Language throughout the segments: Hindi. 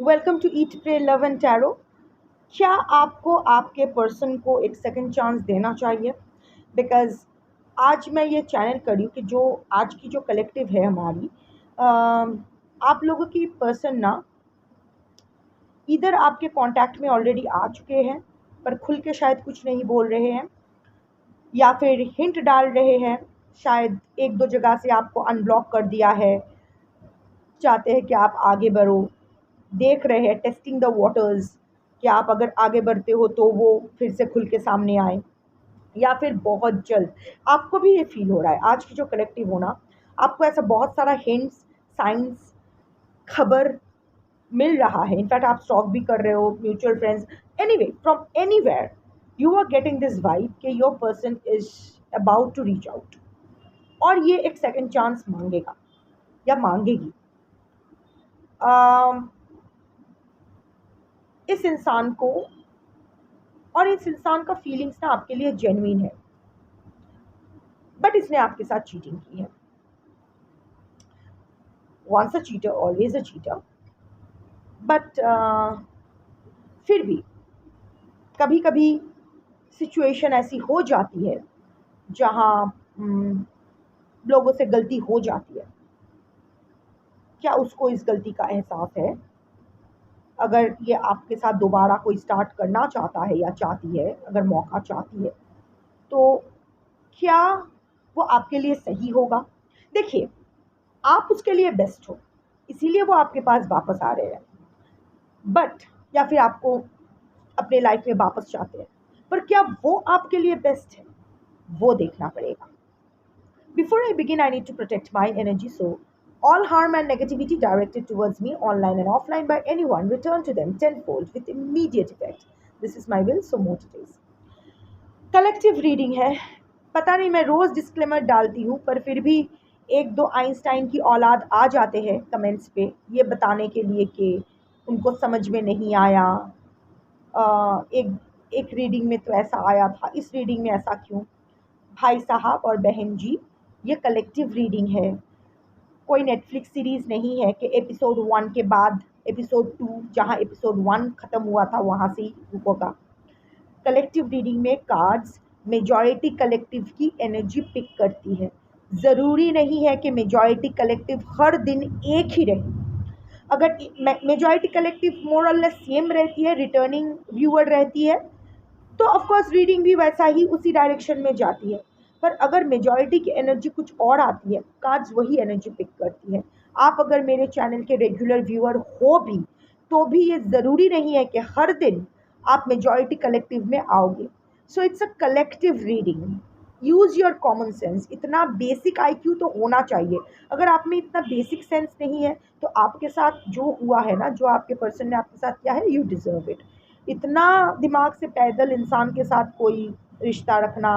Welcome to eat pray love and tarot. क्या आपको आपके पर्सन को एक सेकंड चांस देना चाहिए? बिकॉज आज मैं ये चैनल करी कि जो आज की जो कलेक्टिव है हमारी, आप लोगों की पर्सन ना इधर आपके कांटेक्ट में ऑलरेडी आ चुके हैं पर खुल के शायद कुछ नहीं बोल रहे हैं, या फिर हिंट डाल रहे हैं। शायद एक दो जगह से आपको अनब्लॉक कर दिया है, चाहते हैं कि आप आगे बढ़ो, देख रहे हैं टेस्टिंग द वाटर्स कि आप अगर आगे बढ़ते हो तो वो फिर से खुल के सामने आए, या फिर बहुत जल्द आपको भी ये फील हो रहा है आज की जो कलेक्टिव होना, आपको ऐसा बहुत सारा हिंट्स, साइंस, खबर मिल रहा है। इनफैक्ट आप स्टॉक भी कर रहे हो, mutual friends, anyway from anywhere you are getting this vibe कि your person is about to reach out और ये एक सेकंड चांस मांगेगा या मांगेगी। अम, इस इंसान को और इस इंसान का फीलिंग्स ना आपके लिए जेन्युइन है, बट इसने आपके साथ चीटिंग की है। Once a cheater always a cheater, but फिर भी कभी कभी सिचुएशन ऐसी हो जाती है जहाँ लोगों से गलती हो जाती है। क्या उसको इस गलती का एहसास है? अगर ये आपके साथ दोबारा कोई स्टार्ट करना चाहता है या चाहती है, अगर मौका चाहती है, तो क्या वो आपके लिए सही होगा? देखिए, आप उसके लिए बेस्ट हो, इसीलिए वो आपके पास वापस आ रहे हैं, बट या फिर आपको अपने लाइफ में वापस चाहते हैं, पर क्या वो आपके लिए बेस्ट है? वो देखना पड़ेगा। Before I begin I need to protect my energy, so all harm and negativity directed towards me online and offline by anyone return to them tenfold with immediate effect. This is my will, so more today's collective reading है। पता नहीं, मैं रोज़ डिस्क्लेमर डालती हूँ पर फिर भी एक दो आइंस्टाइन की औलाद आ जाते हैं कमेंट्स पे ये बताने के लिए कि उनको समझ में नहीं आया। एक एक रीडिंग में तो ऐसा आया था, इस रीडिंग में ऐसा क्यों? भाई साहब और बहन जी, ये कलेक्टिव रीडिंग है, कोई नेटफ्लिक्स सीरीज़ नहीं है कि एपिसोड 1 के बाद एपिसोड 2, जहाँ एपिसोड 1 ख़त्म हुआ था वहाँ से ही रुकोगा। कलेक्टिव रीडिंग में कार्ड्स मेजॉरिटी कलेक्टिव की एनर्जी पिक करती है। ज़रूरी नहीं है कि मेजॉरिटी कलेक्टिव हर दिन एक ही रहे। अगर मेजॉरिटी कलेक्टिव मोर और लेस सेम रहती है, रिटर्निंग व्यूअर रहती है, तो ऑफकोर्स रीडिंग भी वैसा ही उसी डायरेक्शन में जाती है। पर अगर मेजॉरिटी की एनर्जी कुछ और आती है, कार्ड्स वही एनर्जी पिक करती है। आप अगर मेरे चैनल के रेगुलर व्यूअर हो भी, तो भी ये ज़रूरी नहीं है कि हर दिन आप मेजॉरिटी कलेक्टिव में आओगे। सो it's a collective reading. Use your common sense. इतना बेसिक आईक्यू तो होना चाहिए। अगर आप में इतना बेसिक सेंस नहीं है तो आपके साथ जो हुआ है ना, जो आपके पर्सन ने आपके साथ किया है, यू डिज़र्व इट। इतना दिमाग से पैदल इंसान के साथ कोई रिश्ता रखना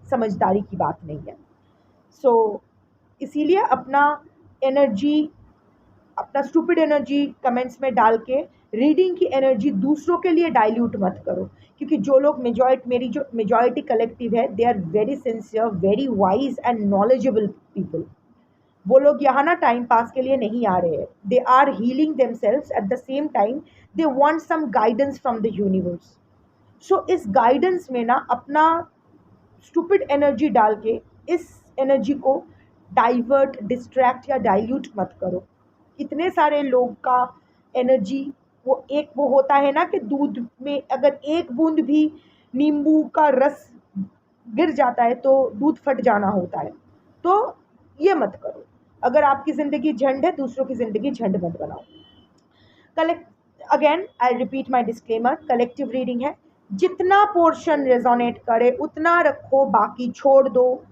समझदारी की बात नहीं है। सो इसीलिए अपना एनर्जी, अपना स्टूपिड एनर्जी कमेंट्स में डाल के रीडिंग की एनर्जी दूसरों के लिए डाइल्यूट मत करो, क्योंकि जो लोग मेजॉरिटी, मेरी जो मेजॉरिटी कलेक्टिव है, they are very sincere, very wise and knowledgeable people. वो लोग यहाँ ना टाइम पास के लिए नहीं आ रहे हैं, they are healing themselves at the same time, they want some guidance from the universe. So इस गाइडेंस में ना अपना स्टूपिड एनर्जी डाल के इस एनर्जी को डाइवर्ट, डिस्ट्रैक्ट या डाइल्यूट मत करो। इतने सारे लोग का एनर्जी, वो होता है ना कि दूध में अगर एक बूंद भी नींबू का रस गिर जाता है तो दूध फट जाना होता है। तो ये मत करो। अगर आपकी ज़िंदगी झंड है, दूसरों की ज़िंदगी झंड मत बनाओ। Collect again I repeat my disclaimer, collective reading है, जितना पोर्शन रेजोनेट करे उतना रखो, बाकी छोड़ दो।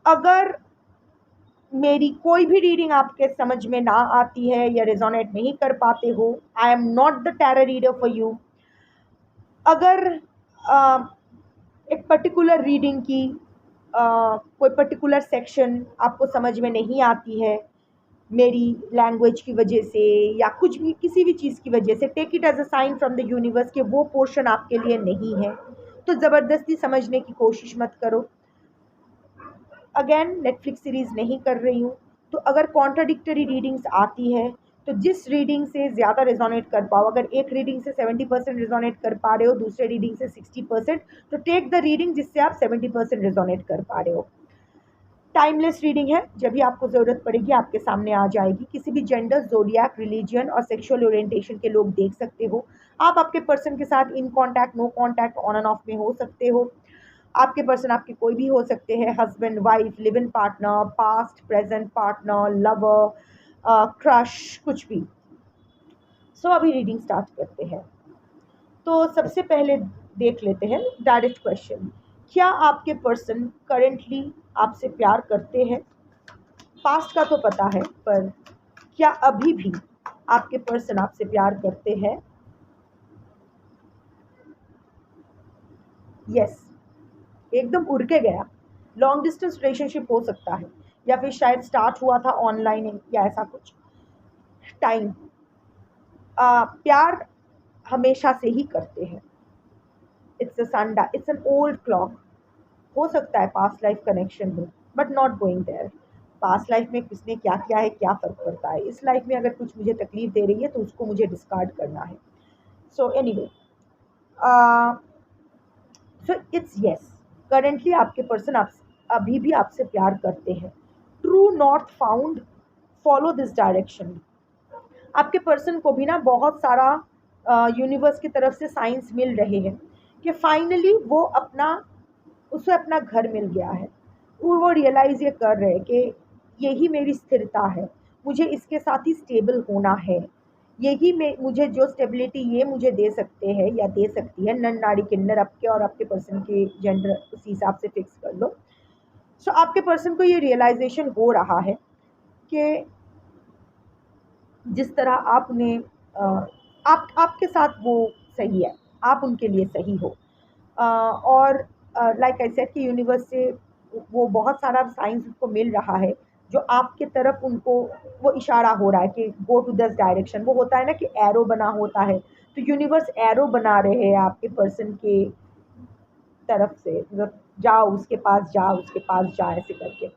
अगर मेरी कोई भी रीडिंग आपके समझ में ना आती है या रेजोनेट नहीं कर पाते हो, I am not the tarot reader for you. अगर एक पर्टिकुलर रीडिंग की कोई पर्टिकुलर सेक्शन आपको समझ में नहीं आती है मेरी लैंग्वेज की वजह से या कुछ भी किसी भी चीज़ की वजह से, take it as a sign from the universe कि वो पोर्शन आपके लिए नहीं है, तो ज़बरदस्ती समझने की कोशिश मत करो। अगेन नेटफ्लिक्स सीरीज़ नहीं कर रही हूँ, तो अगर कॉन्ट्राडिक्टरी रीडिंग्स आती है तो जिस रीडिंग से ज़्यादा रिजोनेट कर पाओ, अगर एक रीडिंग से 70% रिजोनेट कर पा रहे हो, दूसरे रीडिंग से 60%, तो टेक द रीडिंग जिससे आप 70% रिजोनेट कर पा रहे हो। टाइमलेस रीडिंग है, जब भी आपको ज़रूरत पड़ेगी आपके सामने आ जाएगी। किसी भी जेंडर, ज़ोडिएक, रिलीजन और सेक्सुअल ओरिएंटेशन के लोग देख सकते हो। आप आपके पर्सन के साथ in contact, no contact, on and off में हो सकते हो। आपके पर्सन आपके कोई भी हो सकते हैं, husband, wife, live in partner, past, present partner, lover, crush, कुछ भी। सो अभी रीडिंग स्टार्ट करते हैं। तो सबसे पहले देख लेते हैं डायरेक्ट क्वेश्चन। क्या आपके पर्सन करेंटली आपसे प्यार करते हैं? पास्ट का तो पता है, पर क्या अभी भी आपके पर्सन आपसे प्यार करते हैं? यस, एकदम उड़ के गया। लॉन्ग डिस्टेंस रिलेशनशिप हो सकता है, या फिर शायद स्टार्ट हुआ था ऑनलाइन या ऐसा कुछ। टाइम, प्यार हमेशा से ही करते हैं। इट्स अ संडा, इट्स एन ओल्ड क्लॉक। हो सकता है पास्ट लाइफ कनेक्शन हो, but not going there. Past life में किसने क्या किया है क्या फ़र्क पड़ता है। इस लाइफ में अगर कुछ मुझे तकलीफ दे रही है तो उसको मुझे डिस्कार्ड करना है। So anyway, so it's yes, currently आपके पर्सन आप अभी भी आपसे प्यार करते हैं। True north found, follow this direction. आपके पर्सन को भी ना बहुत सारा यूनिवर्स की तरफ से साइंस मिल रहे हैं कि फाइनली वो अपना, उसे अपना घर मिल गया है। वो रियलाइज़ ये कर रहे हैं कि यही मेरी स्थिरता है, मुझे इसके साथ ही स्टेबल होना है। यही में मुझे जो स्टेबिलिटी ये मुझे दे सकते हैं या दे सकती है, नर नारी किन्नर, आपके और आपके पर्सन के जेंडर उसी हिसाब से फिक्स कर लो। सो आपके पर्सन को ये रियलाइजेशन हो रहा है कि जिस तरह आपने आप आपके साथ वो सही है, आप उनके लिए सही हो। और लाइक आई सेड कि यूनिवर्स से वो बहुत सारा साइंस उसको मिल रहा है, जो आपके तरफ उनको वो इशारा हो रहा है कि गो टू दिस डायरेक्शन। वो होता है ना कि एरो बना होता है, तो यूनिवर्स एरो बना रहे हैं आपके पर्सन के तरफ से, मतलब जाओ उसके पास, जाओ उसके पास, जा, ऐसे करके।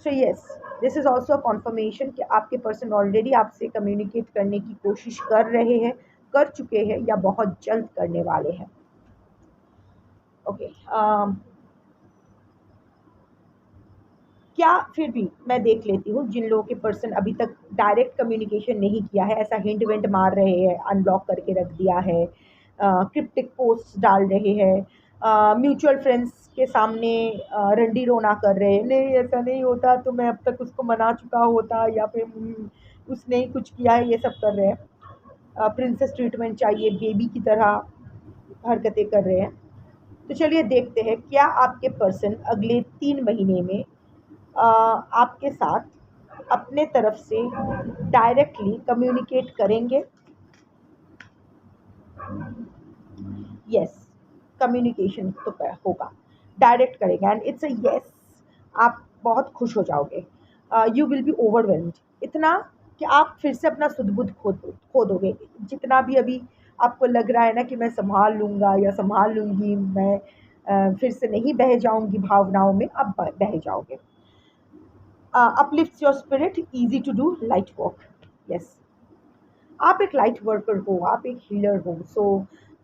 So yes, this is also conformation कि आपके पर्सन ऑलरेडी आपसे कम्युनिकेट करने की कोशिश कर रहे हैं, कर चुके हैं, या बहुत जल्द करने वाले हैं। ओके, क्या फिर भी मैं देख लेती हूँ जिन लोगों के पर्सन अभी तक डायरेक्ट कम्युनिकेशन नहीं किया है, ऐसा हिंट विंट मार रहे हैं, अनब्लॉक करके रख दिया है, क्रिप्टिक पोस्ट डाल रहे हैं, म्यूचुअल फ्रेंड्स के सामने रंडी रोना कर रहे हैं, नहीं ऐसा नहीं होता तो मैं अब तक उसको मना चुका होता, या फिर उसने ही कुछ किया है, ये सब कर रहे हैं। प्रिंसेस ट्रीटमेंट चाहिए, बेबी की तरह हरकतें कर रहे हैं। तो चलिए देखते हैं क्या आपके पर्सन अगले 3 महीने में आपके साथ अपने तरफ से डायरेक्टली कम्युनिकेट करेंगे। यस, कम्युनिकेशन तो होगा, डायरेक्ट करेंगे, एंड इट्स अ यस। आप बहुत खुश हो जाओगे, यू विल बी ओवरवेल्म्ड, इतना कि आप फिर से अपना सुध बुध खो दोगे। जितना भी अभी आपको लग रहा है ना कि मैं संभाल लूँगा या संभाल लूँगी, मैं फिर से नहीं बह जाऊँगी भावनाओं में, अब बह जाओगे। uplifts your spirit, easy to do light work. Yes, आप एक लाइट वर्कर हो, आप एक हीलर हो। सो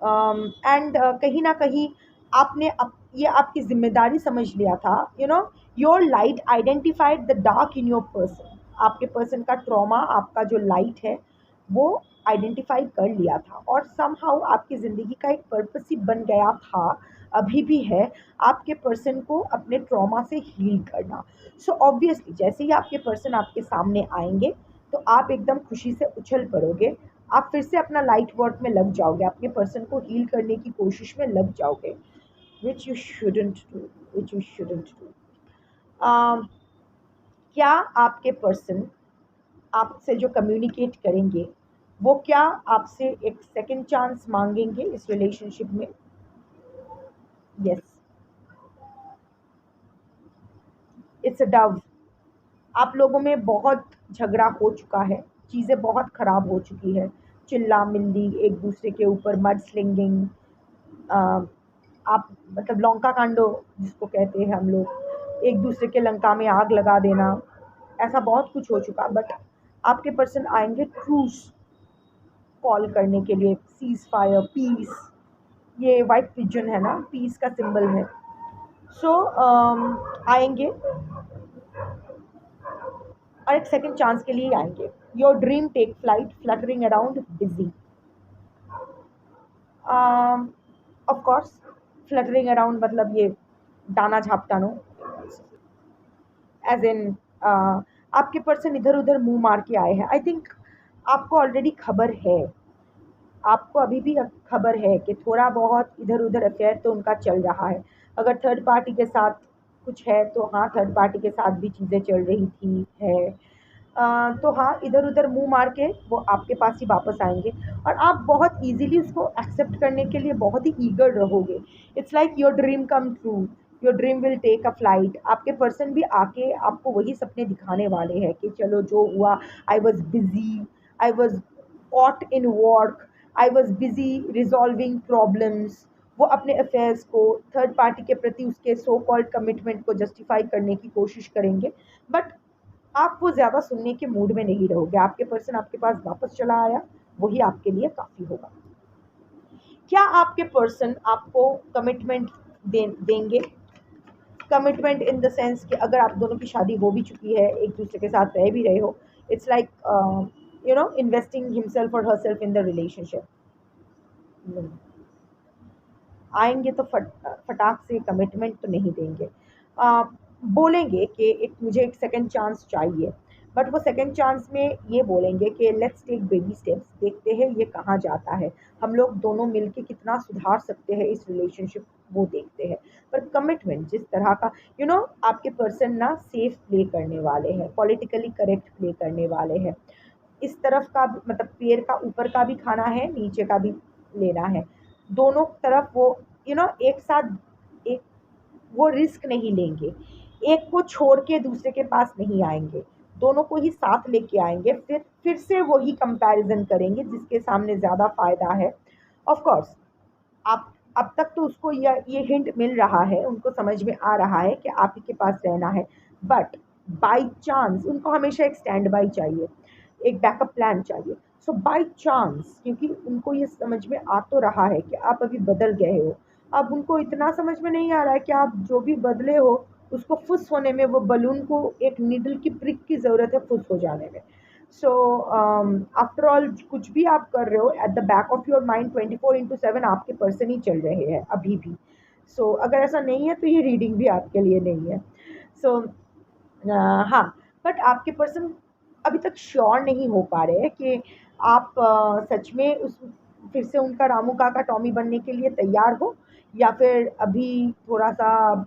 एंड कहीं ना कहीं आपने ये आपकी जिम्मेदारी समझ लिया था। Your light identified the dark in your person. आपके पर्सन का ट्रॉमा, आपका जो लाइट है वो आइडेंटिफाई कर लिया था, और समहाउ आपकी ज़िंदगी का एक पर्पस ही बन गया था, अभी भी है, आपके पर्सन को अपने ट्रॉमा से हील करना। सो ऑब्वियसली जैसे ही आपके पर्सन आपके सामने आएंगे तो आप एकदम खुशी से उछल पड़ोगे, आप फिर से अपना लाइट वर्क में लग जाओगे, अपने पर्सन को हील करने की कोशिश में लग जाओगे, which you shouldn't do, which you shouldn't do. क्या आपके पर्सन आपसे जो कम्युनिकेट करेंगे वो क्या आपसे एक सेकंड चांस मांगेंगे इस रिलेशनशिप में? Yes, it's a Dove. आप लोगों में बहुत झगड़ा हो चुका है, चीज़ें बहुत ख़राब हो चुकी है, चिल्ला मिल्ली, एक दूसरे के ऊपर मड स्लिंगिंग, आप मतलब लंका कांडो जिसको कहते हैं हम लोग, एक दूसरे के लंका में आग लगा देना, ऐसा बहुत कुछ हो चुका। बट आपके पर्सन आएंगे ट्रूस कॉल करने के लिए, सीज फायर, पीस। ये वाइट पिजन है ना, पीस का सिंबल है। सो आएंगे और एक सेकंड चांस के लिए आएंगे। Your dream take flight, fluttering around busy. Of course fluttering around मतलब ये दाना झापटानो, एज इन आपके पर्सन इधर उधर मुंह मार के आए हैं। आई थिंक आपको ऑलरेडी खबर है, आपको अभी भी खबर है कि थोड़ा बहुत इधर उधर अफेयर तो उनका चल रहा है। अगर थर्ड पार्टी के साथ कुछ है तो हाँ, थर्ड पार्टी के साथ भी चीज़ें चल रही थी है। तो हाँ, इधर उधर मुंह मार के वो आपके पास ही वापस आएंगे और आप बहुत इजीली उसको एक्सेप्ट करने के लिए बहुत ही ईगर रहोगे। It's like your dream come true, your dream will take a flight. आपके पर्सन भी आके आपको वही सपने दिखाने वाले हैं कि चलो जो हुआ, I was busy, I was caught in work, I was busy resolving problems. वो अपने अफेयर्स को थर्ड पार्टी के प्रति उसके सो कॉल्ड कमिटमेंट को जस्टिफाई करने की कोशिश करेंगे। बट आप वो ज़्यादा सुनने के मूड में नहीं रहोगे। आपके पर्सन आपके पास वापस चला आया, वही आपके लिए काफ़ी होगा। क्या आपके पर्सन आपको कमिटमेंट देंगे? कमिटमेंट इन द सेंस कि अगर आप दोनों की शादी हो भी चुकी है, एक दूसरे के साथ रह भी रहे हो, इट्स लाइक इन्वेस्टिंग हिमसेल्फ और हरसेल्फ इन द रिलेशनशिप। आएंगे तो फटाक से कमिटमेंट तो नहीं देंगे। आ, बोलेंगे कि एक मुझे एक सेकंड चांस चाहिए, बट वो सेकंड चांस में ये बोलेंगे कि लेट्स टेक बेबी स्टेप्स, देखते हैं ये कहाँ जाता है, हम लोग दोनों मिलके कितना सुधार सकते हैं इस रिलेशनशिप, वो देखते हैं। पर कमिटमेंट जिस तरह का आपके पर्सन ना सेफ प्ले करने वाले हैं, पॉलिटिकली करेक्ट प्ले करने वाले हैं। इस तरफ का मतलब पेड़ का ऊपर का भी खाना है, नीचे का भी लेना है। दोनों तरफ वो एक साथ एक वो रिस्क नहीं लेंगे, एक को छोड़ के दूसरे के पास नहीं आएंगे, दोनों को ही साथ लेके आएंगे। फिर से वही कंपैरिजन करेंगे जिसके सामने ज़्यादा फायदा है। ऑफ कोर्स आप अब तक तो उसको ये हिंट मिल रहा है, उनको समझ में आ रहा है कि आप ही के पास रहना है। बट बाई चांस उनको हमेशा एक स्टैंड बाई चाहिए, एक बैकअप प्लान चाहिए। सो बाई चांस, क्योंकि उनको ये समझ में आ तो रहा है कि आप अभी बदल गए हो, अब उनको इतना समझ में नहीं आ रहा है कि आप जो भी बदले हो उसको फुस होने में, वो बलून को एक नीडल की प्रिक की ज़रूरत है फुस हो जाने में। सो आफ्टर ऑल कुछ भी आप कर रहे हो, at the back of your mind 24/7 आपके पर्सन ही चल रहे हैं अभी भी। अगर ऐसा नहीं है तो ये रीडिंग भी आपके लिए नहीं है। सो हाँ, बट आपके पर्सन अभी तक श्योर नहीं हो पा रहे हैं कि आप सच में उस फिर से उनका रामू काका टॉमी बनने के लिए तैयार हो, या फिर अभी थोड़ा सा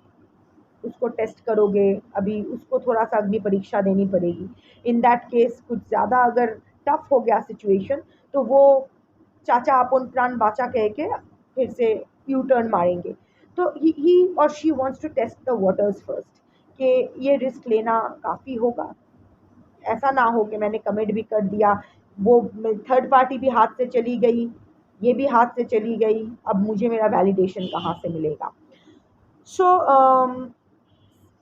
उसको टेस्ट करोगे, अभी उसको थोड़ा सा अग्नि परीक्षा देनी पड़ेगी। इन दैट केस कुछ ज़्यादा अगर टफ हो गया सिचुएशन, तो वो चाचा अपन प्राण बाचा कह के फिर से यू टर्न मारेंगे। तो ही और she wants to test the waters first, कि ये रिस्क लेना काफ़ी होगा। ऐसा ना हो कि मैंने कमिट भी कर दिया, वो थर्ड पार्टी भी हाथ से चली गई, ये भी हाथ से चली गई, अब मुझे मेरा वैलिडेशन कहाँ से मिलेगा। So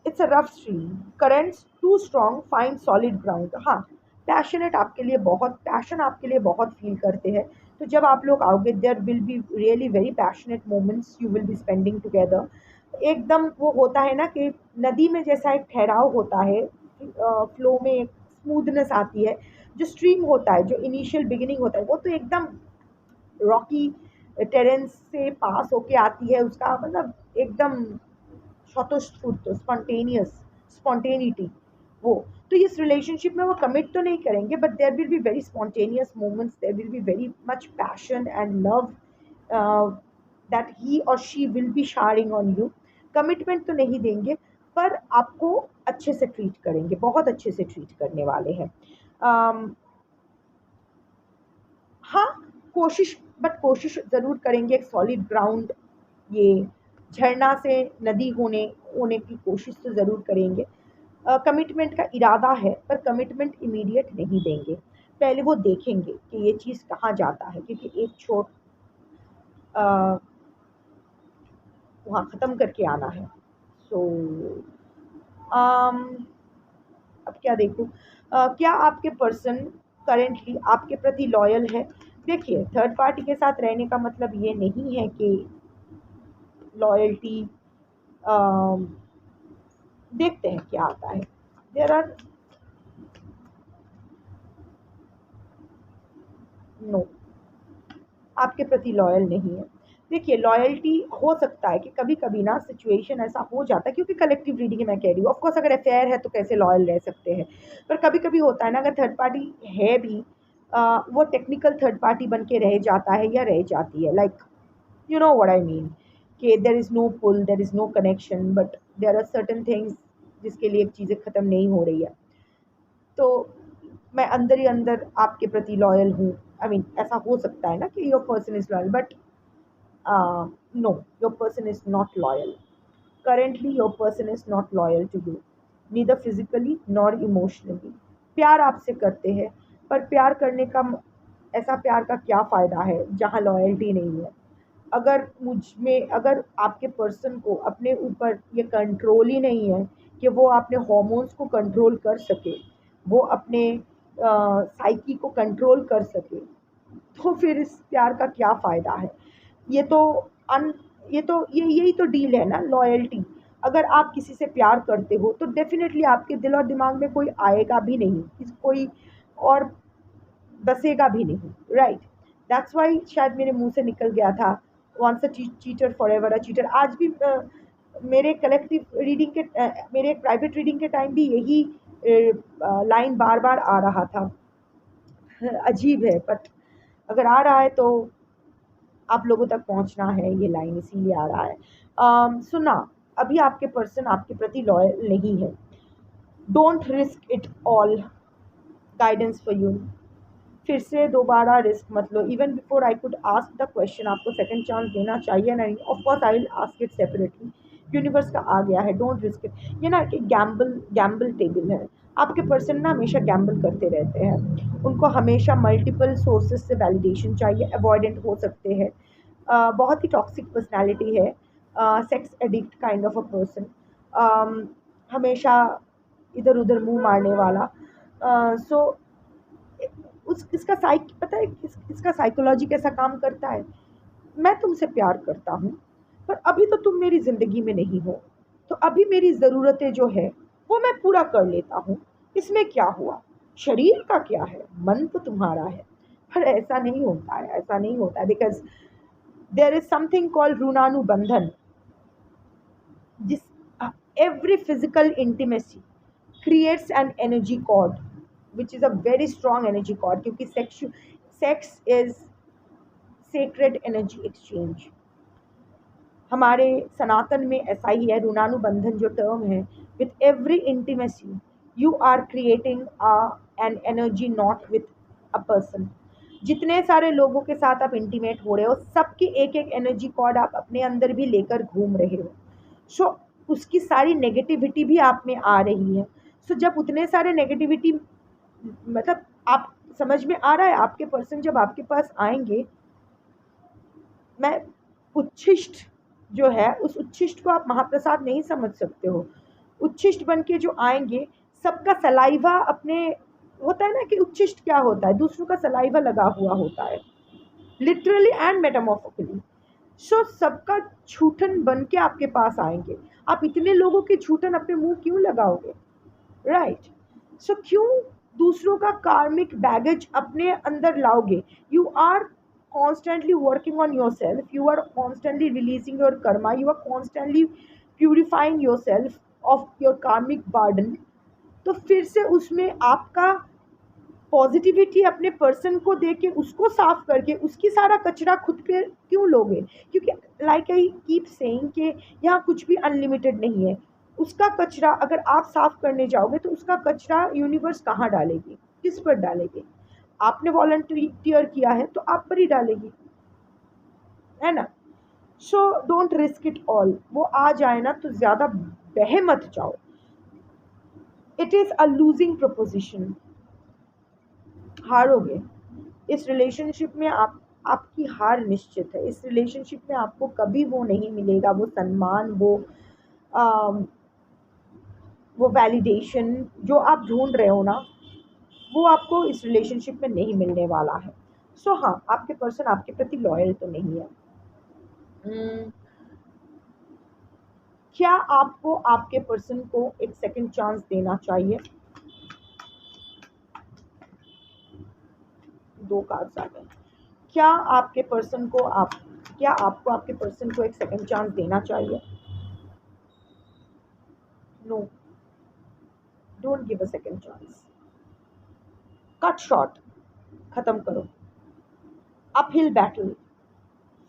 it's a rough stream, currents too strong, find solid ground. हाँ, पैशनेट आपके लिए बहुत, पैशन आपके लिए बहुत फील करते हैं। तो जब आप लोग आओगे, there will be really very passionate moments you will be spending together. एकदम वो होता है ना कि नदी में जैसा एक ठहराव होता है, फ्लो में एक स्मूथनेस आती है। जो स्ट्रीम होता है, जो इनिशियल बिगिनिंग होता है, वो तो एकदम रॉकी टेरेंस से पास होके आती है, उसका मतलब एकदम स्वतःस्फूर्त, स्पॉन्टेनियस, स्पॉन्टेनिटी वो। तो इस रिलेशनशिप में वो कमिट तो नहीं करेंगे, but there will be very spontaneous moments, there will be very much passion and love that he और she will be sharing on you. Commitment तो नहीं देंगे, पर आपको अच्छे से ट्रीट करेंगे, बहुत अच्छे से ट्रीट करने वाले हैं। हाँ, कोशिश, बट कोशिश ज़रूर करेंगे एक सॉलिड ग्राउंड, ये झरना से नदी होने होने की कोशिश तो ज़रूर करेंगे। कमिटमेंट का इरादा है, पर कमिटमेंट इमीडिएट नहीं देंगे। पहले वो देखेंगे कि ये चीज़ कहाँ जाता है, क्योंकि एक छोर वहाँ ख़त्म करके आना है। सो अब क्या देखूँ, क्या आपके पर्सन करेंटली आपके प्रति लॉयल है? देखिए, थर्ड पार्टी के साथ रहने का मतलब ये नहीं है कि लॉयल्टी, देखते हैं क्या आता है। देयर आर नो, आपके प्रति लॉयल नहीं है। देखिए, लॉयल्टी हो सकता है कि कभी कभी ना सिचुएशन ऐसा हो जाता है, क्योंकि कलेक्टिव रीडिंग मैं कह रही हूँ, ऑफकोर्स अगर अफेयर है तो कैसे लॉयल रह सकते हैं, पर कभी कभी होता है ना, अगर थर्ड पार्टी है भी, वो टेक्निकल थर्ड पार्टी बन के रह जाता है या रह जाती है, like you know what I mean, कि there is no pull, there is no connection, but there are certain things जिसके लिए चीज़ें ख़त्म नहीं हो रही है, तो मैं अंदर ही अंदर आपके प्रति लॉयल हूँ। आई मीन ऐसा हो सकता है ना कि your person is loyal, but no, your person is not loyal. Currently, your person is not loyal to you, neither physically nor emotionally. प्यार आपसे करते हैं, पर प्यार करने का ऐसा प्यार का क्या फ़ायदा है जहाँ लॉयल्टी नहीं है? अगर मुझ में, अगर आपके पर्सन को अपने ऊपर ये कंट्रोल ही नहीं है कि वो अपने हॉर्मोन्स को कंट्रोल कर सके, वो अपने साइकी को कंट्रोल कर सके, तो फिर इस प्यार का क्या फ़ायदा है? ये तो अन ये तो यही तो डील है ना, लॉयल्टी। अगर आप किसी से प्यार करते हो तो डेफिनेटली आपके दिल और दिमाग में कोई आएगा भी नहीं, कोई और बसेगा भी नहीं, राइट? दैट्स वाई शायद मेरे मुंह से निकल गया था, once a cheater forever a cheater. आज भी मेरे कलेक्टिव रीडिंग के मेरे प्राइवेट रीडिंग के टाइम भी यही लाइन बार बार आ रहा था। अजीब है, बट अगर आ रहा है तो आप लोगों तक पहुंचना है, ये लाइन इसीलिए आ रहा है। सुना, अभी आपके पर्सन आपके प्रति लॉयल नहीं है। Don't risk it all, guidance for you. फिर से दोबारा रिस्क मत लो। Even before I could ask the question, आपको सेकंड चांस देना चाहिए नहीं? Of course I will ask it separately. Universe का आ गया है, डोंट रिस्क इट। ये ना कि गैम्बल टेबल है। आपके पर्सन ना हमेशा गैम्बल करते रहते हैं, उनको हमेशा मल्टीपल सोर्सेज से वैलिडेशन चाहिए, अवॉइडेंट हो सकते हैं, बहुत ही टॉक्सिक पर्सनैलिटी है, sex addict kind of a person, हमेशा इधर उधर मुंह मारने वाला। सो उस इसका पता है इसका साइकोलॉजी कैसा काम करता है? मैं तुमसे प्यार करता हूँ, पर अभी तो तुम मेरी ज़िंदगी में नहीं हो, तो अभी मेरी ज़रूरतें जो है वो मैं पूरा कर लेता हूँ, इसमें क्या हुआ? शरीर का क्या है, मन तो तुम्हारा है। पर ऐसा नहीं होता है, ऐसा नहीं होता है, because there is something called ऋणानुबंधन, जिस every physical intimacy creates an energy cord, which is a very strong energy cord, क्योंकि sex is sacred energy exchange। हमारे सनातन में ऐसा ही है, ऋणानुबंधन जो टर्म है, with every intimacy you are creating an energy not with a person. जितने सारे लोगों के साथ आप इंटीमेट हो रहे हो, सबकी एक एक एनर्जी कॉर्ड आप अपने अंदर भी लेकर घूम रहे हो। सो उसकी सारी नेगेटिविटी भी आप में आ रही है। सो जब उतने सारे नेगेटिविटी, मतलब आप समझ में आ रहा है, आपके पर्सन जब आपके पास आएंगे, मैं उच्छिष्ट जो है, उस उच्छिष्ट को आप महाप्रसाद नहीं समझ सकते हो। उच्छिष्ट बन के जो आएंगे, सबका सलाइवा अपने, होता है ना कि उच्छिष्ट क्या होता है, दूसरों का सलाइवा लगा हुआ होता है, लिटरली एंड मेटामॉर्फिकली। सो सबका छूटन बन के आपके पास आएंगे। आप इतने लोगों के छूटन अपने मुंह क्यों लगाओगे, राइट? सो क्यों दूसरों का कार्मिक बैगेज अपने अंदर लाओगे? You are constantly working on yourself, you are constantly releasing your karma, you are constantly purifying yourself of your karmic burden। तो फिर से उसमें आपका पॉजिटिविटी अपने पर्सन को दे के, उसको साफ करके, उसकी सारा कचरा खुद पे क्यों लोगे? क्योंकि लाइक आई कीप सेइंग कि यहाँ कुछ भी अनलिमिटेड नहीं है। उसका कचरा अगर आप साफ करने जाओगे तो उसका कचरा यूनिवर्स कहाँ डालेगी, किस पर डालेगी? आपने वॉलंटियर किया है तो आप पर ही डालेगी, है ना? So don't risk it all. वो आ जाए ना तो ज़्यादा बह मत जाओ। It is a losing proposition, हारोगे इस रिलेशनशिप में। आपकी हार निश्चित है। इस रिलेशनशिप में आपको कभी वो नहीं मिलेगा, वो सम्मान, वो वैलिडेशन जो आप ढूंढ रहे हो ना, वो आपको इस रिलेशनशिप में नहीं मिलने वाला है। सो हाँ, आपके पर्सन आपके प्रति लॉयल तो नहीं है। हम्म, क्या आपको आपके पर्सन को एक सेकंड चांस देना चाहिए? दो कार्ड्स आ गए। क्या आपके पर्सन को आप क्या आपको आपके पर्सन को एक सेकंड चांस देना चाहिए? No, don't give a second chance. Cut short, खत्म करो। Uphill battle,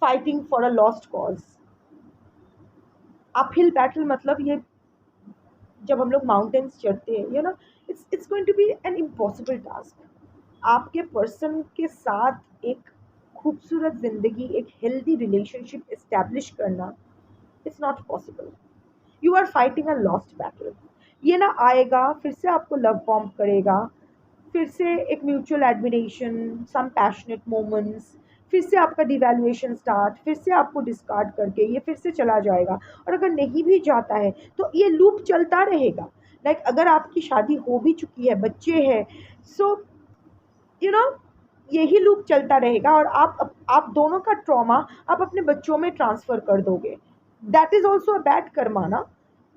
fighting for a lost cause. Uphill battle मतलब ये, जब हम लोग माउंटेन्स चढ़ते हैं, it's going to be an impossible task. आपके पर्सन के साथ एक खूबसूरत जिंदगी, एक हेल्दी रिलेशनशिप एस्टैब्लिश करना, it's not possible. You are fighting a lost battle. ये ना आएगा, फिर से आपको लव बॉम्ब करेगा, फिर से एक म्यूचुअल एडमिरेशन, सम पैशनेट मोमेंट्स, फिर से आपका डिवैल्यूएशन स्टार्ट, फिर से आपको डिस्कार्ड करके ये फिर से चला जाएगा। और अगर नहीं भी जाता है तो ये लूप चलता रहेगा। लाइक अगर आपकी शादी हो भी चुकी है, बच्चे हैं, सो यू नो यही लूप चलता रहेगा, और आप दोनों का ट्रॉमा आप अपने बच्चों में ट्रांसफर कर दोगे। That is also a bad karma ना।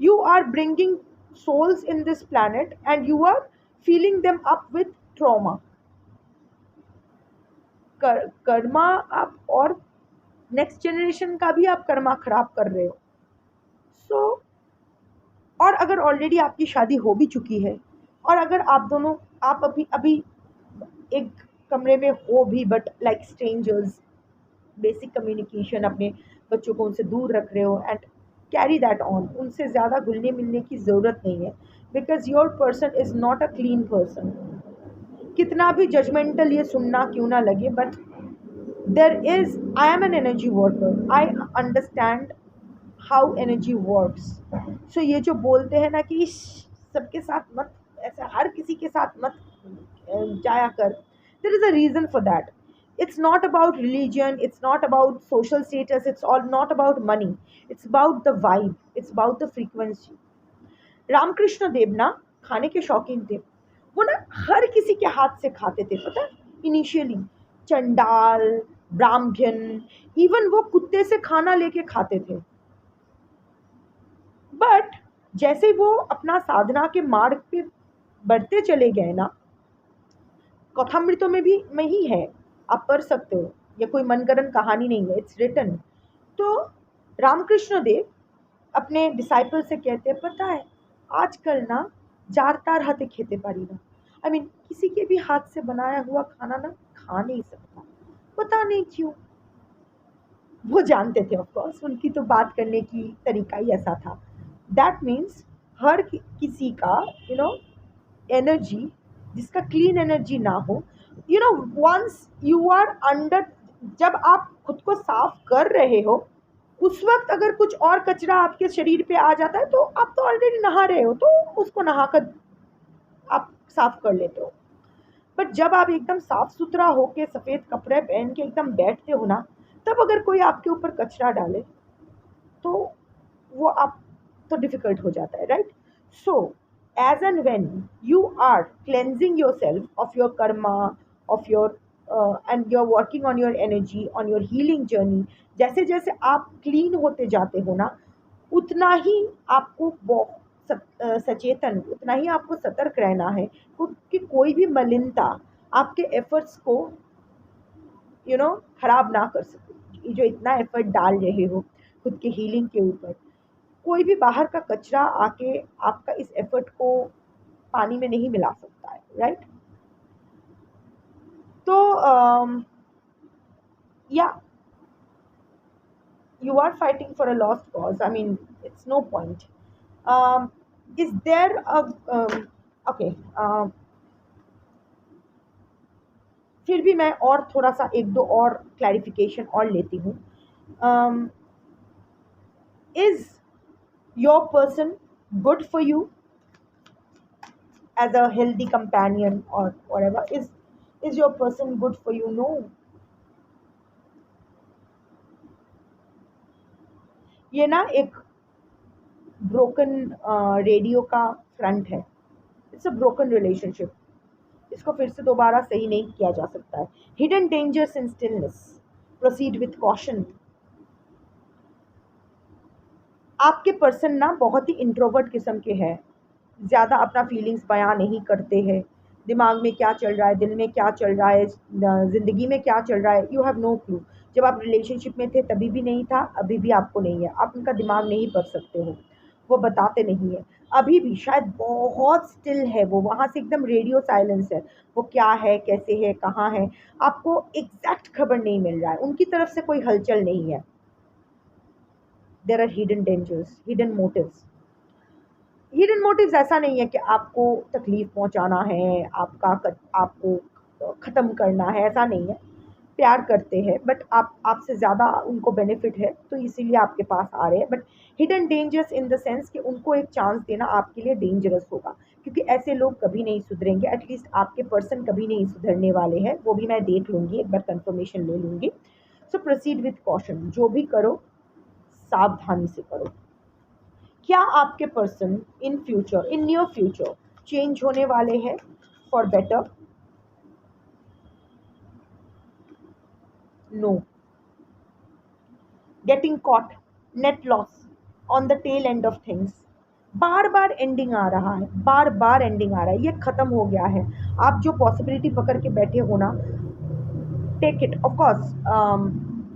You are bringing souls in this planet and you are filling them up with trauma। Karma आप, और नेक्स्ट जनरेशन का भी आप कर्मा खराब कर रहे हो। सो और अगर ऑलरेडी आपकी शादी हो भी चुकी है, और अगर आप दोनों, आप अभी अभी एक कमरे में हो भी, but like strangers, basic communication, अपने बच्चों को उनसे दूर रख रहे हो, एंड कैरी दैट ऑन, उनसे ज़्यादा घुलने मिलने की ज़रूरत नहीं है, because your person is not a clean person. कितना भी जजमेंटल ये सुनना क्यों ना लगे, but there is, I am an energy worker, I understand how energy works. So ये जो बोलते हैं ना कि सबके साथ मत, ऐसा हर किसी के साथ मत जाया कर, there is a reason for that. It's not about religion, it's not about social status, it's all not about money, it's about the vibe, it's about the frequency। Ramakrishna Dev ना खाने के शौकीन थे। वो ना हर किसी के हाथ से खाते थे, पता है, इनिशियली चंडाल, ब्राह्मण, इवन वो कुत्ते से खाना लेके खाते थे। बट जैसे वो अपना साधना के मार्ग पे बढ़ते चले गए ना, कथामृतों में ही है, आप पढ़ सकते हो, ये कोई मनगढ़ंत कहानी नहीं है, इट्स रिटन। तो रामकृष्ण देव अपने डिसाइपल से कहते हैं, पता है आजकल ना जार तार हाथे खेते पारी ना, आई मीन किसी के भी हाथ से बनाया हुआ खाना ना खा नहीं सकता, पता नहीं क्यों। वो जानते थे, ऑफ कोर्स उनकी तो बात करने की तरीका ही ऐसा था। दैट मीन्स हर किसी का एनर्जी, जिसका क्लीन एनर्जी ना हो, वंस यू आर अंडर, जब आप खुद को साफ कर रहे हो, उस वक्त अगर कुछ और कचरा आपके शरीर पे आ जाता है, तो आप तो ऑलरेडी नहा रहे हो, तो उसको नहाकर आप साफ कर लेते हो। बट जब आप एकदम साफ सुथरा होके सफ़ेद कपड़े पहन के एकदम बैठते हो ना, तब अगर कोई आपके ऊपर कचरा डाले, तो वो आप, तो डिफिकल्ट हो जाता है, right? So as and when you are cleansing your self of your karma, of your and you are working on your energy, on your healing journey, जैसे जैसे आप क्लीन होते जाते हो ना, उतना ही आपको सचेतन, उतना ही आपको सतर्क रहना है कि कोई भी मलिनता आपके एफर्ट्स को खराब ना कर सके। ये जो इतना एफर्ट डाल रहे हो खुद के हीलिंग के ऊपर, कोई भी बाहर का कचरा आके आपका इस एफर्ट को पानी में नहीं मिला सकता है, राइट? तो या you are fighting for a lost cause, I mean it's no point। is there a okay, फिर भी मैं और थोड़ा सा एक दो और क्लैरिफिकेशन और लेती हूँ। Is your person good for you as a healthy companion or whatever? Is your person good for you? No। ये ना एक ब्रोकन रेडियो का फ्रंट है। इट्स अ ब्रोकन रिलेशनशिप, इसको फिर से दोबारा सही नहीं किया जा सकता है। Hidden dangers in stillness, proceed with caution. आपके पर्सन ना बहुत ही इंट्रोवर्ट किस्म के हैं, ज़्यादा अपना फीलिंग्स बयां नहीं करते हैं। दिमाग में क्या चल रहा है, दिल में क्या चल रहा है, ज़िंदगी में क्या चल रहा है, यू हैव नो क्लू। जब आप रिलेशनशिप में थे तभी भी नहीं था, अभी भी आपको नहीं है। आप उनका दिमाग नहीं पढ़ सकते हो, वो बताते नहीं है। अभी भी शायद बहुत स्टिल है वो, वहाँ से एकदम रेडियो साइलेंस है। वो क्या है, कैसे है, कहाँ है, आपको एग्जैक्ट खबर नहीं मिल रहा है। उनकी तरफ से कोई हलचल नहीं है। There are hidden dangers, hidden motives. Hidden motives ऐसा नहीं है कि आपको तकलीफ पहुंचाना है, आपको ख़त्म करना है, ऐसा नहीं है। प्यार करते हैं बट आपसे ज़्यादा उनको बेनिफिट है तो इसीलिए आपके पास आ रहे हैं। But hidden dangers in the sense कि उनको एक चांस देना आपके लिए डेंजरस होगा, क्योंकि ऐसे लोग कभी नहीं सुधरेंगे। एटलीस्ट आपके पर्सन कभी नहीं सुधरने वाले हैं, वो भी मैं देख लूँगी, एक बार कंफर्मेशन ले लूँगी। सो प्रोसीड विथ कॉशन, जो भी करो सावधानी से करो। क्या आपके person in future, in near future change होने वाले हैं for better? No. Getting caught, net loss, on the tail end of things. बार बार एंडिंग आ रहा है, बार बार एंडिंग आ रहा है, ये ख़त्म हो गया है। आप जो पॉसिबिलिटी पकड़ के बैठे हो ना, टेक इट। ऑफ कोर्स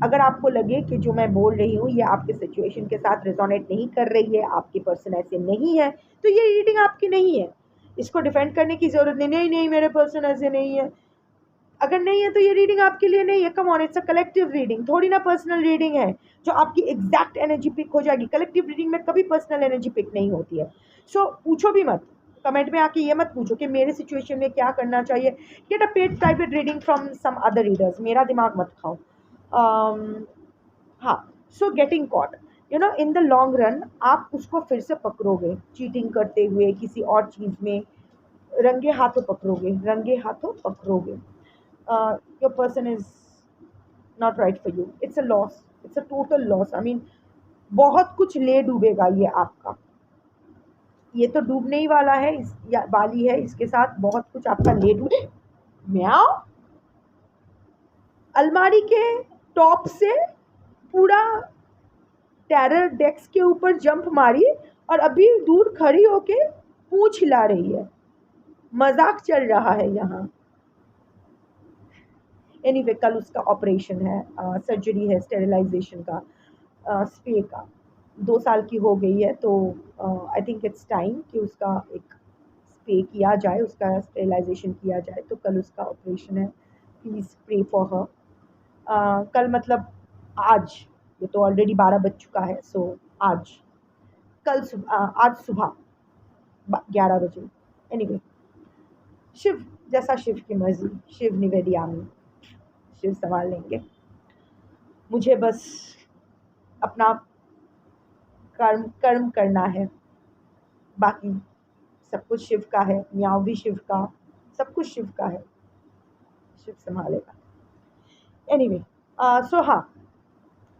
अगर आपको लगे कि जो मैं बोल रही हूँ ये आपके सिचुएशन के साथ रिजोनेट नहीं कर रही है, आपके पर्सन ऐसे नहीं है, तो ये रीडिंग आपकी नहीं है। इसको डिफेंड करने की ज़रूरत नहीं, नहीं नहीं मेरे पर्सन ऐसे नहीं है। अगर नहीं है तो ये रीडिंग आपके लिए नहीं है। Come on, it's a collective reading, थोड़ी ना पर्सनल रीडिंग है जो आपकी एग्जैक्ट एनर्जी पिक हो जाएगी। कलेक्टिव रीडिंग में कभी पर्सनल एनर्जी पिक नहीं होती है। सो पूछो भी मत, कमेंट में आके ये मत पूछो कि मेरे सिचुएशन में क्या करना चाहिए। Get a paid private reading from some other readers, मेरा दिमाग मत खाओ। हाँ, so getting caught, you know, in the long run आप उसको फिर से पकड़ोगे चीटिंग करते हुए किसी और चीज़ में, रंगे हाथों पकड़ोगे, रंगे हाथों पकड़ोगे। Your person is not right for you, it's a loss, it's a total loss. I mean बहुत कुछ ले डूबेगा ये आपका। ये तो डूबने ही वाला है, वाली है, इसके साथ बहुत कुछ आपका ले डूबे। म्याओ। अलमारी के टॉप से पूरा टेरर डेस्क के ऊपर जंप मारी और अभी दूर खड़ी होके पूंछ हिला रही है। मजाक चल रहा है यहाँ। एनीवे, कल उसका ऑपरेशन है, सर्जरी है, स्टेरिलाइजेशन का, स्पे का। 2 साल की हो गई है तो आई थिंक इट्स टाइम कि उसका एक स्पे किया जाए, उसका स्टेरिलाइजेशन किया जाए। तो कल उसका ऑपरेशन है, प्लीज़ प्रे फॉर हर। कल मतलब आज, ये तो ऑलरेडी 12 बज चुका है। सो आज, कल सुबह, आज सुबह 11 बजे। एनीवे, शिव जैसा शिव की मर्जी, शिव निवेदियामी, शिव संभाल लेंगे। मुझे बस अपना कर्म कर्म करना है, बाकी सब कुछ शिव का है। म्याऊ भी शिव का, सब कुछ शिव का है, शिव संभालेगा। एनीवे, सो हाँ,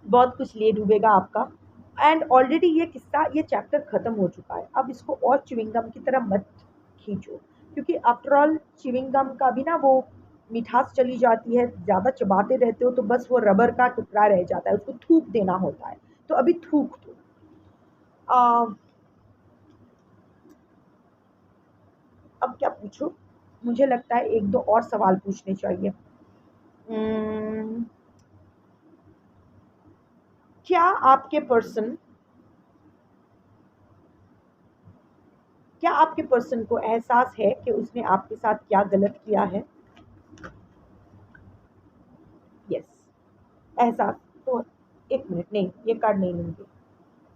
बहुत कुछ ले डूबेगा आपका। एंड ऑलरेडी ये किस्सा, ये चैप्टर ख़त्म हो चुका है। अब इसको और च्युइंगम की तरह मत खींचो, क्योंकि आफ्टर ऑल च्युइंगम का भी ना वो मिठास चली जाती है। ज़्यादा चबाते रहते हो तो बस वो रबर का टुकड़ा रह जाता है, उसको थूक देना होता है। तो अभी थूक दो। अब क्या पूछो? मुझे लगता है एक दो और सवाल पूछने चाहिए। Hmm, क्या आपके पर्सन, क्या आपके पर्सन को एहसास है कि उसने आपके साथ क्या गलत किया है? यस, एहसास। तो एक मिनट, नहीं ये कार्ड नहीं लूँगी।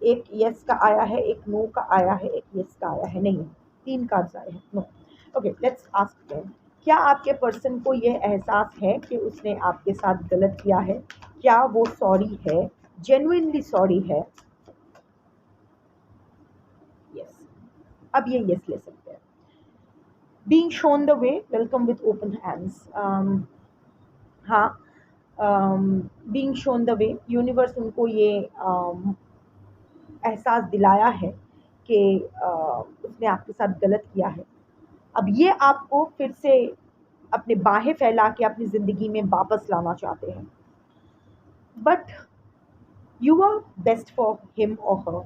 एक यस का आया है, एक नो का आया है, एक यस का आया है। नहीं, 3 कार्ड्स आए हैं। No. Okay, let's ask them. क्या आपके पर्सन को यह एहसास है कि उसने आपके साथ गलत किया है? क्या वो सॉरी है, जेन्युइनली सॉरी है? यस, अब ये यस ले सकते हैं। Being shown the way, welcome with open hands. हाँ, being shown the way, universe उनको ये एहसास दिलाया है कि उसने आपके साथ गलत किया है। अब ये आपको फिर से अपने बाहें फैला के अपनी ज़िंदगी में वापस लाना चाहते हैं, but you are best for him or her,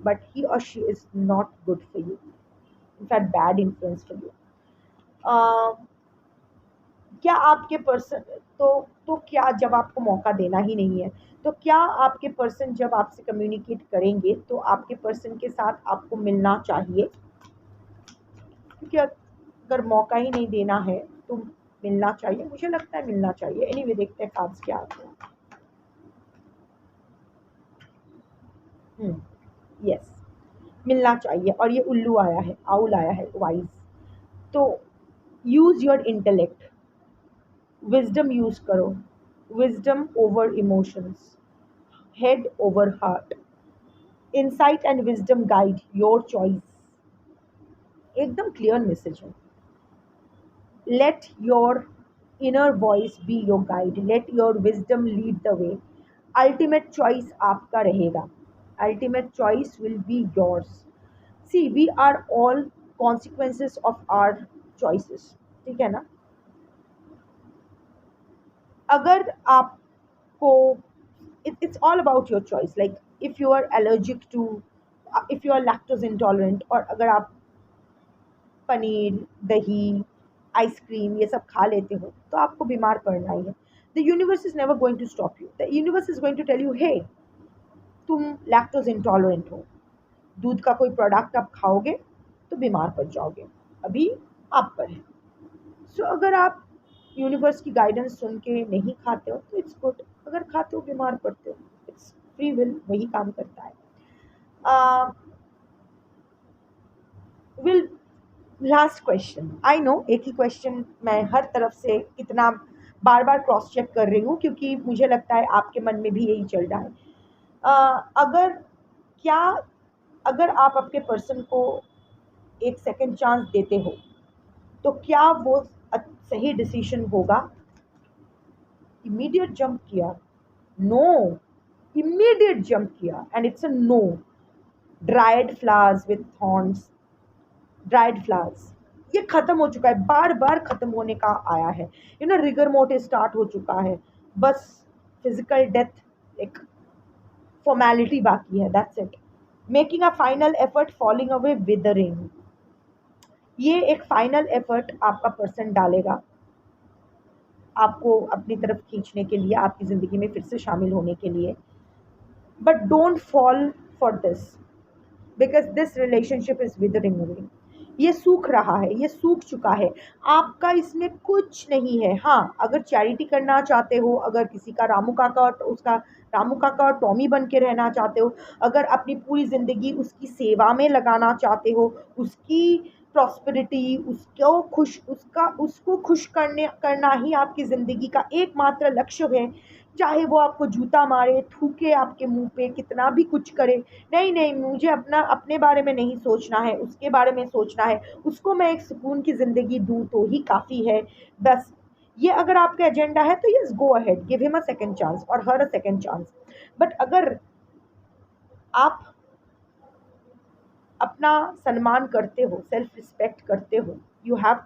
but he or she is not good for you, in fact bad influence for you. uh, क्या आपके पर्सन, तो क्या जब आपको मौका देना ही नहीं है, तो क्या आपके पर्सन जब आपसे कम्युनिकेट करेंगे तो आपके पर्सन के साथ आपको मिलना चाहिए? क्योंकि अगर मौका ही नहीं देना है तो मिलना चाहिए, मुझे लगता है मिलना चाहिए। एनीवे देखते हैं कार्ड्स क्या आते हैं। यस, मिलना चाहिए। और ये उल्लू आया है, आउल आया है, वाइज। तो use your intellect, wisdom use करो, wisdom over emotions, head over heart, insight and wisdom guide your choice. एकदम क्लियर मैसेज है। Let your inner voice be your guide, let your wisdom lead the way. Ultimate choice आपका रहेगा, ultimate choice will be yours. See we are all consequences of our choices, ठीक है ना? अगर आपको, it's all about your choice, like if you are allergic to, if you are lactose intolerant, और अगर आप पनीर, दही, आइसक्रीम ये सब खा लेते हो तो आपको बीमार पड़ना ही है। The universe is never going to stop you, the universe is going to tell you hey, तुम लैक्टोज इंटॉलरेंट हो, दूध का कोई प्रोडक्ट आप खाओगे तो बीमार पड़ जाओगे, अभी आप पर है। सो अगर आप यूनिवर्स की गाइडेंस सुन के नहीं खाते हो तो इट्स गुड, अगर खाते हो बीमार पड़ते हो, इट्स फ्री विल, वही काम करता है। Will last question, I know एक ही क्वेश्चन मैं हर तरफ से कितना बार बार क्रॉस चेक कर रही हूँ, क्योंकि मुझे लगता है आपके मन में भी यही चल रहा है। अगर क्या, अगर आप अपने पर्सन को एक सेकंड चांस देते हो तो क्या वो सही डिसीजन होगा? इमीडिएट जंप किया, नो, इमीडिएट जंप किया and it's a no. Dried flowers with thorns, dried flowers, ये खत्म हो चुका है, बार बार खत्म होने का आया है। यू नो रिगर मोटे स्टार्ट हो चुका है, बस फिजिकल डेथ एक फॉर्मेलिटी बाकी है, that's it. Making a final effort, falling away, withering, ये एक फाइनल एफर्ट आपका पर्सन डालेगा आपको अपनी तरफ खींचने के लिए, आपकी ज़िंदगी में फिर से शामिल होने के लिए। But don't fall for this, because this relationship is withering away. ये सूख रहा है, ये सूख चुका है, आपका इसमें कुछ नहीं है। हाँ, अगर चैरिटी करना चाहते हो, अगर किसी का रामू काका और उसका रामू काका और टॉमी बन के रहना चाहते हो, अगर अपनी पूरी ज़िंदगी उसकी सेवा में लगाना चाहते हो, उसकी प्रॉस्पेरिटी, उसको खुश करना ही आपकी ज़िंदगी का एकमात्र लक्ष्य है, चाहे वो आपको जूता मारे, थूके आपके मुंह पे, कितना भी कुछ करे, नहीं नहीं मुझे अपने बारे में नहीं सोचना है, उसके बारे में सोचना है, उसको मैं एक सुकून की ज़िंदगी दूँ तो ही काफ़ी है, बस। ये अगर आपका एजेंडा है तो yes, go ahead, give him a second chance और हर अ सेकंड चांस। बट अगर आप अपना सम्मान करते हो, सेल्फ रिस्पेक्ट करते हो, यू हैव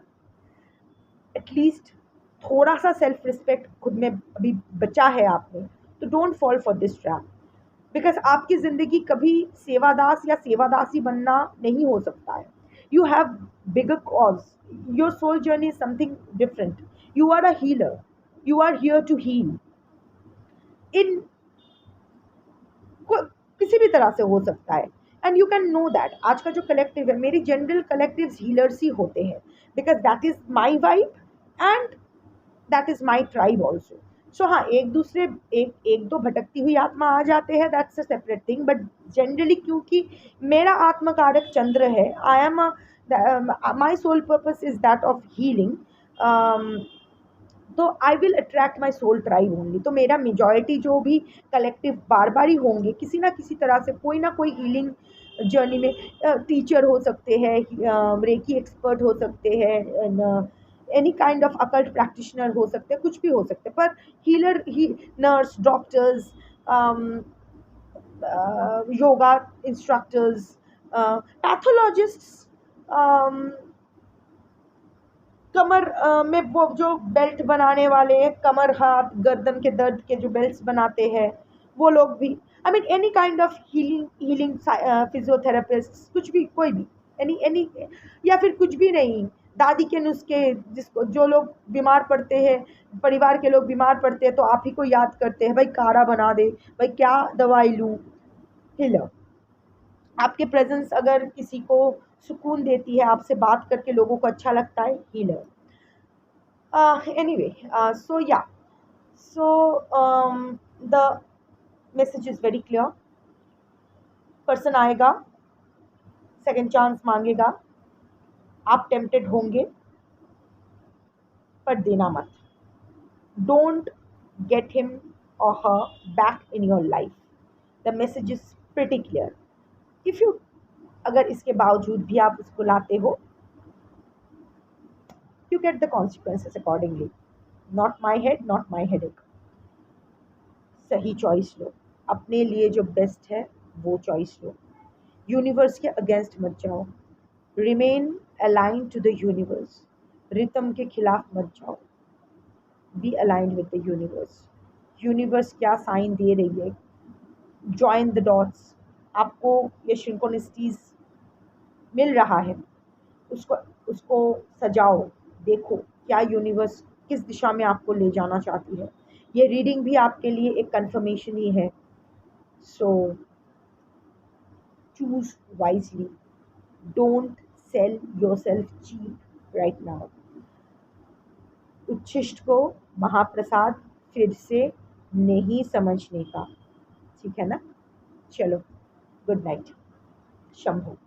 एटलीस्ट थोड़ा सा सेल्फ रिस्पेक्ट खुद में अभी बचा है आप में, तो don't fall for this trap. Because आपकी ज़िंदगी कभी सेवादास या सेवादासी बनना नहीं हो सकता है। You have bigger cause, your soul journey is something different, you are a healer, you are here to heal in किसी भी तरह से हो सकता है। And you can know that आज का जो कलेक्टिव है, मेरी जनरल कलेक्टिव हीलर्स ही होते हैं, because that is my vibe and that is my tribe also. So हाँ, एक दो भटकती हुई आत्मा आ जाते हैं, that's a separate thing, but generally क्योंकि मेरा आत्मकारक चंद्र है, I am my soul purpose is that of healing, तो I will attract my soul tribe only. तो मेरा मेजॉरिटी जो भी कलेक्टिव बार बार ही होंगे, किसी ना किसी तरह से कोई ना कोई हीलिंग जर्नी में, टीचर हो सकते हैं, रेकी एक्सपर्ट हो सकते हैं, any kind of occult practitioner हो सकते हैं, कुछ भी हो सकते हैं, पर हीलर ही, नर्स, डॉक्टर्स, योगा इंस्ट्रक्टर्स, पैथोलॉजिस्ट्स, कमर में वो जो बेल्ट बनाने वाले हैं, कमर हाथ गर्दन के दर्द के जो बेल्ट्स बनाते हैं, वो लोग भी, I mean any kind of healing physiotherapist, कुछ भी, कोई भी, एनी एनी, या फिर कुछ भी नहीं, दादी के नुस्खे, जिसको जो लोग बीमार पड़ते हैं, परिवार के लोग बीमार पड़ते हैं तो आप ही को याद करते हैं, भाई काढ़ा बना दे, भाई क्या दवाई लूँ, हिलो। आपके प्रेजेंस अगर किसी को सुकून देती है, आपसे बात करके लोगों को अच्छा लगता है, healer. Anyway, so yeah, so the message is very clear. Person आएगा, सेकंड चांस मांगेगा, आप टेम्पटेड होंगे, पर देना मत। डोंट गेट हिम और her back in your life. The message is pretty clear. If you, अगर इसके बावजूद भी आप उसको लाते हो, you get the consequences accordingly. Not my head, not my headache. सही चॉइस लो, अपने लिए जो बेस्ट है वो चॉइस लो। यूनिवर्स के अगेंस्ट मत जाओ, remain aligned to the universe, rhythm के खिलाफ मत जाओ, be aligned with the universe. Universe क्या साइन दे रही है, जॉइन द डॉट्स, आपको ये सिंक्रोनिसिटीज मिल रहा है, उसको उसको सजाओ, देखो क्या यूनिवर्स किस दिशा में आपको ले जाना चाहती है। ये रीडिंग भी आपके लिए एक कंफर्मेशन ही है। So choose wisely, don't sell yourself cheap right now. उच्छिष्ट को महाप्रसाद फिर से नहीं समझने का, ठीक है ना। चलो, गुड नाइट, शंभू।